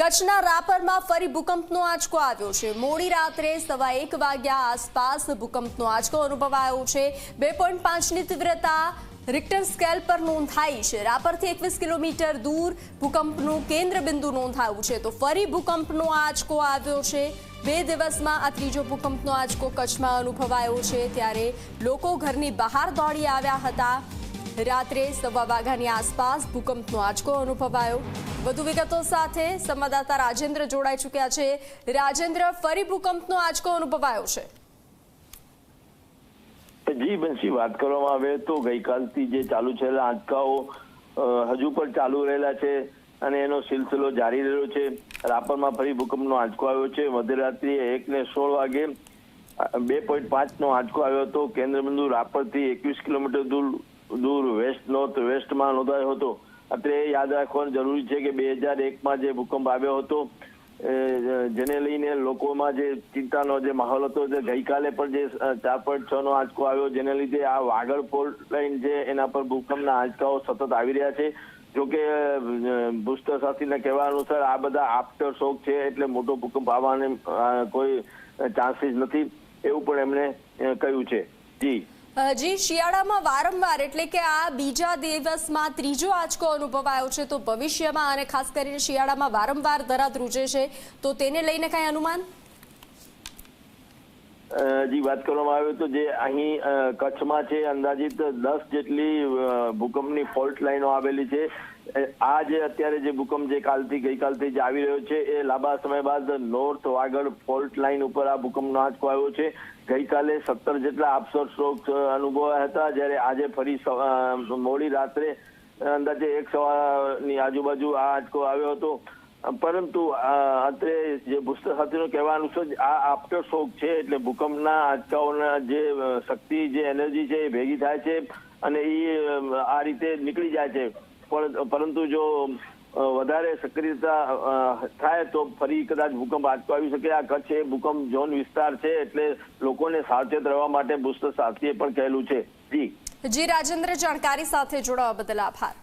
કચ્છના રાપરમાં ફરી ભૂકંપનો આંચકો આવ્યો છે। મોડી રાત્રે 1:15 વાગ્યા આસપાસ ભૂકંપનો આંચકો અનુભવાયો છે। 2.5ની તીવ્રતા રિક્ટર સ્કેલ પર નોંધાઈ છે। રાપરથી 21 કિલોમીટર દૂર ભૂકંપનું કેન્દ્ર બિંદુ નોંધાયું છે। તો ફરી ભૂકંપનો આંચકો આવ્યો છે। 2 દિવસમાં આ ત્રીજો ભૂકંપનો આંચકો કચ્છમાં અનુભવાયો છે। ત્યારે લોકો ઘરની બહાર દોડી આવ્યા હતા। રાત્રે 1:15 વાગ્યાની આસપાસ ભૂકંપનો આંચકો અનુભવાયો। વધુ વિગતો સાથે સંવાદદાતા રાજેન્દ્ર જોડાઈ ચૂક્યા છે। રાજેન્દ્ર, ફરી ભૂકંપનો આંચકો અનુભવાયો છે। જી બંસી, વાત કરવામાં આવે તો ગઈકાલથી જે ચાલુ છેલ્લા આંચકાઓ હજુ પણ ચાલુ રહેલા છે અને એનો સિલસિલો જારી રહ્યો છે। રાપરમાં ફરી ભૂકંપનો આંચકો આવ્યો છે। મધ્યરાત્રિએ 1:16 વાગે 2.5નો આંચકો આવ્યો હતો। કેન્દ્રબિંદુ રાપરથી 21 કિલોમીટર દૂર વેસ્ટ નોર્થ વેસ્ટમાં નોંધાયો હતો। અત્રે યાદ રાખવાનું જરૂરી છે કે 2001માં જે ભૂકંપ આવ્યો હતો જેને લઈને લોકોમાં જે ચિંતાનો જે માહોલ હતો, જે ગઈકાલે પણ જે 4.6નો આંચકો આવ્યો, જેને લીધે આ વાગડ ફોલ્ટ લાઈન છે એના પર ભૂકંપના આંચકાઓ સતત આવી રહ્યા છે। જોકે ભૂસ્તરશાસ્ત્રીના કહેવા અનુસાર આ બધા આફ્ટર શોક છે, એટલે મોટો ભૂકંપ આવવાને કોઈ ચાન્સીસ નથી એવું પણ એમણે કહ્યું છે। જી, શિયાળામાં વારંવાર એટલે કે આ બીજા દિવસમાં ત્રીજો આંચકો અનુભવાયો છે, તો ભવિષ્યમાં અને ખાસ કરીને શિયાળામાં વારંવાર ધરા ધ્રુજે છે, તો તેને લઈને કઈ અનુમાન? જી, વાત કરવામાં આવે તો જે અહીં કચ્છમાં છે અંદાજિત 10 જેટલી ભૂકંપની ફોલ્ટ લાઈનો આવેલી છે। આ જે અત્યારે જે ભૂકંપ જે ગઈકાલથી જે આવી રહ્યો છે એ લાંબા સમય બાદ નોર્થ વાગડ ફોલ્ટ લાઈન ઉપર આ ભૂકંપનો આંચકો આવ્યો છે। ગઈકાલે 17 જેટલા આફ્ટર શોક અનુભવાયા હતા, જ્યારે આજે ફરી મોડી રાત્રે અંદાજે 1:15ની આજુબાજુ આ આંચકો આવ્યો હતો। પરંતુ અત્રે જે ભૂસ્તરશાસ્ત્રીનો કહેવા અનુસાર આ આફ્ટર શોક છે, એટલે ભૂકંપના આંચકાઓના જે શક્તિ, જે એનર્જી છે એ ભેગી થાય છે અને એ આ રીતે નીકળી જાય છે। પરંતુ જો વધારે સક્રિયતા થાય તો ફરી કદાચ ભૂકંપ આંચકો આવી શકે। આ કચ્છ એ ભૂકંપ ઝોન વિસ્તાર છે, એટલે લોકોને સાવચેત રહેવા માટે ભૂસ્તરશાસ્ત્રીએ પણ કહેલું છે। જી રાજેન્દ્ર, જાણકારી સાથે જોડાવા બદલ આભાર।